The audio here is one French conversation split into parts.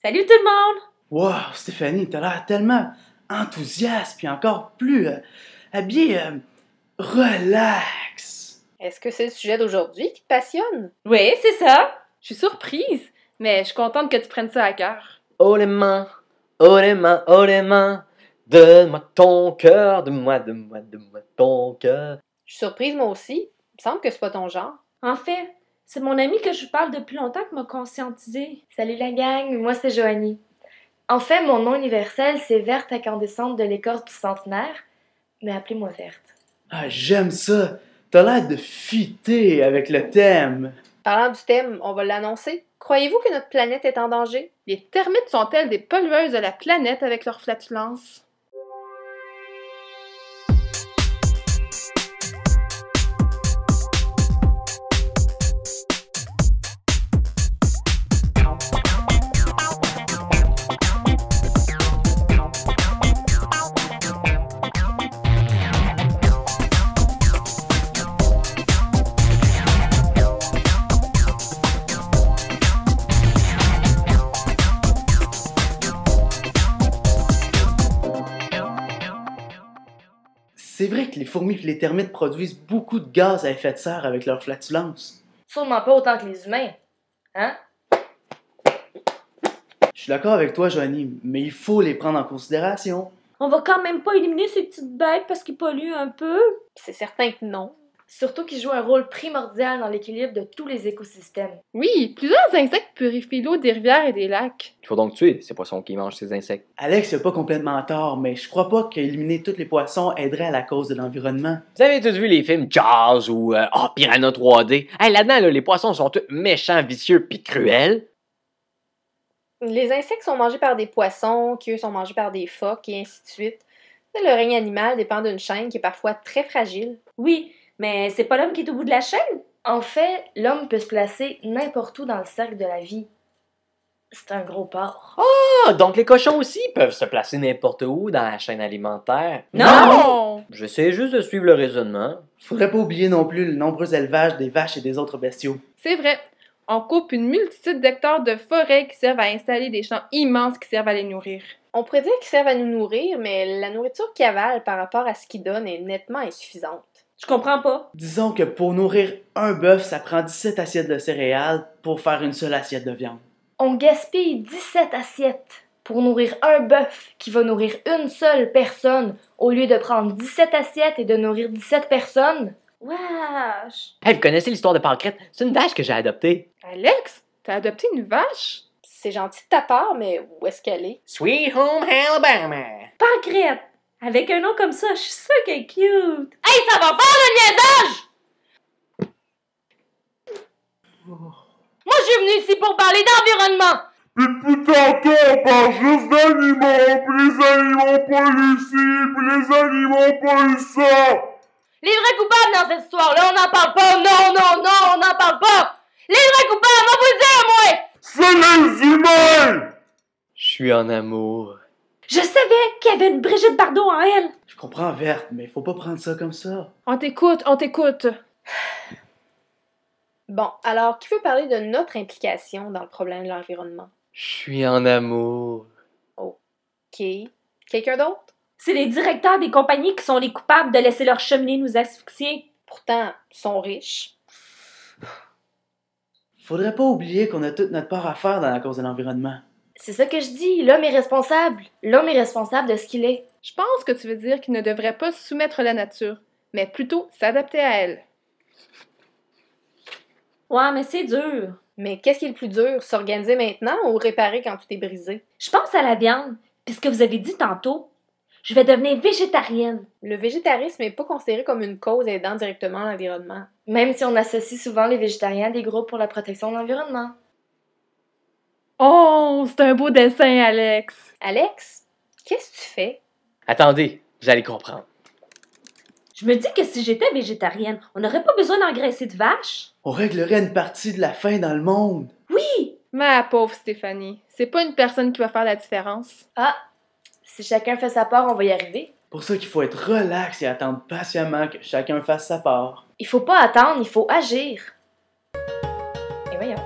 Salut tout le monde! Wow, Stéphanie, t'as l'air tellement enthousiaste, puis encore plus habillée relax. Est-ce que c'est le sujet d'aujourd'hui qui te passionne? Oui, c'est ça! Je suis surprise, mais je suis contente que tu prennes ça à cœur. Oh les mains, oh les mains, oh les mains, donne-moi ton cœur, donne-moi ton cœur. Je suis surprise moi aussi. Il me semble que c'est pas ton genre. En fait, c'est mon ami que je parle depuis longtemps qui m'a conscientisée. Salut la gang, moi c'est Joanie. En fait, mon nom universel, c'est Verte incandescente de l'écorce du centenaire, mais appelez-moi Verte. Ah, j'aime ça. T'as l'air de fitter avec le thème. Parlant du thème, on va l'annoncer. Croyez-vous que notre planète est en danger? Les termites sont-elles des pollueuses de la planète avec leur flatulence? C'est vrai que les fourmis et les termites produisent beaucoup de gaz à effet de serre avec leur flatulence. Sûrement pas autant que les humains. Hein? Je suis d'accord avec toi, Joanie, mais il faut les prendre en considération. On va quand même pas éliminer ces petites bêtes parce qu'ils polluent un peu. C'est certain que non. Surtout qu'ils jouent un rôle primordial dans l'équilibre de tous les écosystèmes. Oui, plusieurs insectes purifient l'eau des rivières et des lacs. Il faut donc tuer ces poissons qui mangent ces insectes. Alex n'a pas complètement tort, mais je crois pas qu'éliminer tous les poissons aiderait à la cause de l'environnement. Vous avez tous vu les films Jaws ou Piranha 3D? Hey, là-dedans, là, les poissons sont tous méchants, vicieux pis cruels. Les insectes sont mangés par des poissons, qui eux sont mangés par des phoques, et ainsi de suite. Le règne animal dépend d'une chaîne qui est parfois très fragile. Oui, mais c'est pas l'homme qui est au bout de la chaîne. En fait, l'homme peut se placer n'importe où dans le cercle de la vie. C'est un gros porc. Ah, donc les cochons aussi peuvent se placer n'importe où dans la chaîne alimentaire. Non! J'essaie juste de suivre le raisonnement. Faudrait pas oublier non plus le nombreux élevage des vaches et des autres bestiaux. C'est vrai. On coupe une multitude d'hectares de forêts qui servent à installer des champs immenses qui servent à les nourrir. On pourrait dire qu'ils servent à nous nourrir, mais la nourriture qu'ils avalent par rapport à ce qu'ils donnent est nettement insuffisante. Je comprends pas. Disons que pour nourrir un bœuf, ça prend 17 assiettes de céréales pour faire une seule assiette de viande. On gaspille 17 assiettes pour nourrir un bœuf qui va nourrir une seule personne au lieu de prendre 17 assiettes et de nourrir 17 personnes. Wesh! Hey, vous connaissez l'histoire de Pancrète? C'est une vache que j'ai adoptée. Alex, t'as adopté une vache? C'est gentil de ta part, mais où est-ce qu'elle est? Sweet Home Alabama. Pancrète! Avec un nom comme ça, je suis sûre qu'elle est cute! Hey, ça va faire le niaisage! Moi, je suis venue ici pour parler d'environnement! Pis depuis tantôt, on parle juste d'animaux, pis les animaux polluent ci, pis les animaux polluent ça! Les vrais coupables dans cette histoire-là, on n'en parle pas! Non, non, non, on n'en parle pas! Les vrais coupables, on va vous le dire, moi! C'est les humains! Je suis en amour. Je savais qu'il y avait une Brigitte Bardot en elle! Je comprends, Verte, mais faut pas prendre ça comme ça. On t'écoute, on t'écoute. Bon, alors, qui veut parler de notre implication dans le problème de l'environnement? Je suis en amour. OK. Quelqu'un d'autre? C'est les directeurs des compagnies qui sont les coupables de laisser leurs cheminées nous asphyxier. Pourtant, ils sont riches. Faudrait pas oublier qu'on a toute notre part à faire dans la cause de l'environnement. C'est ça que je dis, l'homme est responsable. L'homme est responsable de ce qu'il est. Je pense que tu veux dire qu'il ne devrait pas soumettre la nature, mais plutôt s'adapter à elle. Ouais, mais c'est dur. Mais qu'est-ce qui est le plus dur? S'organiser maintenant ou réparer quand tout est brisé? Je pense à la viande, puisque vous avez dit tantôt. Je vais devenir végétarienne. Le végétarisme n'est pas considéré comme une cause aidant directement l'environnement. Même si on associe souvent les végétariens à des groupes pour la protection de l'environnement. Oh, c'est un beau dessin, Alex. Alex, qu'est-ce que tu fais? Attendez, vous allez comprendre. Je me dis que si j'étais végétarienne, on n'aurait pas besoin d'engraisser de vaches. On réglerait une partie de la faim dans le monde. Oui! Ma pauvre Stéphanie, c'est pas une personne qui va faire la différence. Ah, si chacun fait sa part, on va y arriver. Pour ça qu'il faut être relax et attendre patiemment que chacun fasse sa part. Il faut pas attendre, il faut agir. Et voyons.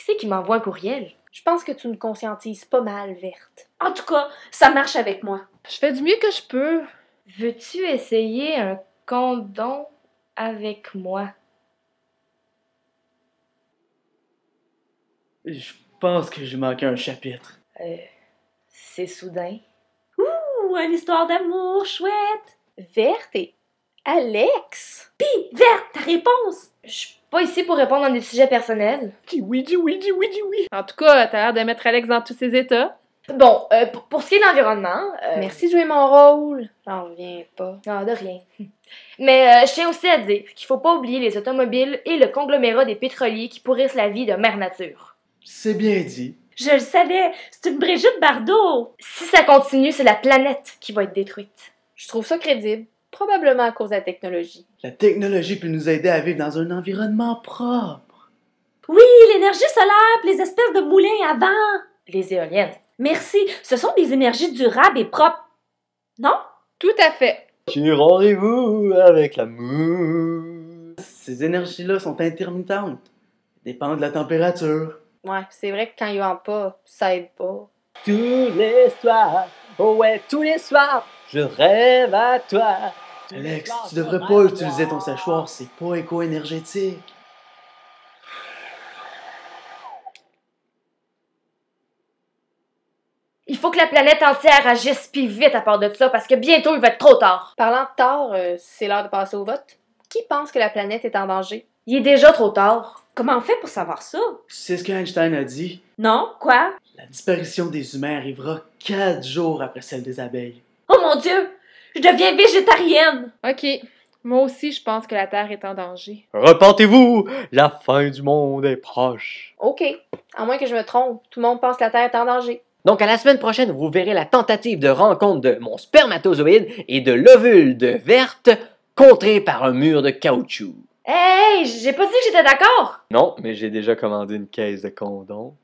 c'est qui m'envoie un courriel? Je pense que tu me conscientises pas mal, Verte. En tout cas, ça marche avec moi. Je fais du mieux que je peux. Veux-tu essayer un condom avec moi? Je pense que j'ai manqué un chapitre. C'est soudain. Ouh, une histoire d'amour chouette. Verte et Alex? Verte, ta réponse. Je suis pas ici pour répondre à des sujets personnels. Dis oui, dis oui, dis oui, dis oui. En tout cas, t'as l'air de mettre Alex dans tous ses états. Bon, pour ce qui est de l'environnement... Merci de jouer mon rôle. J'en reviens pas. Non, de rien. Mais je tiens aussi à dire qu'il faut pas oublier les automobiles et le conglomérat des pétroliers qui pourrissent la vie de Mère Nature. C'est bien dit. Je le savais, c'est une Brigitte Bardot. Si ça continue, c'est la planète qui va être détruite. Je trouve ça crédible. Probablement à cause de la technologie. La technologie peut nous aider à vivre dans un environnement propre. Oui, l'énergie solaire, pis les espèces de moulins à vent. Les éoliennes. Merci, ce sont des énergies durables et propres. Non? Tout à fait. J'ai rendez-vous avec l'amour. Ces énergies-là sont intermittentes. Elles dépendent de la température. Ouais, c'est vrai que quand il vente pas, ça aide pas. Tous les soirs, oh ouais, tous les soirs, je rêve à toi. Alex, tu devrais pas utiliser ton séchoir, c'est pas éco-énergétique. Il faut que la planète entière agisse pis vite à part de ça, parce que bientôt il va être trop tard. Parlant de tard, c'est l'heure de passer au vote. Qui pense que la planète est en danger? Il est déjà trop tard. Comment on fait pour savoir ça? Tu sais ce qu'Einstein a dit? Non, quoi? La disparition des humains arrivera 4 jours après celle des abeilles. Oh mon Dieu! Je deviens végétarienne! OK. Moi aussi, je pense que la Terre est en danger. Repentez-vous, la fin du monde est proche. OK. À moins que je me trompe, tout le monde pense que la Terre est en danger. Donc à la semaine prochaine, vous verrez la tentative de rencontre de mon spermatozoïde et de l'ovule de Verte contrée par un mur de caoutchouc. Hey, j'ai pas dit que j'étais d'accord. Non, mais j'ai déjà commandé une caisse de condoms.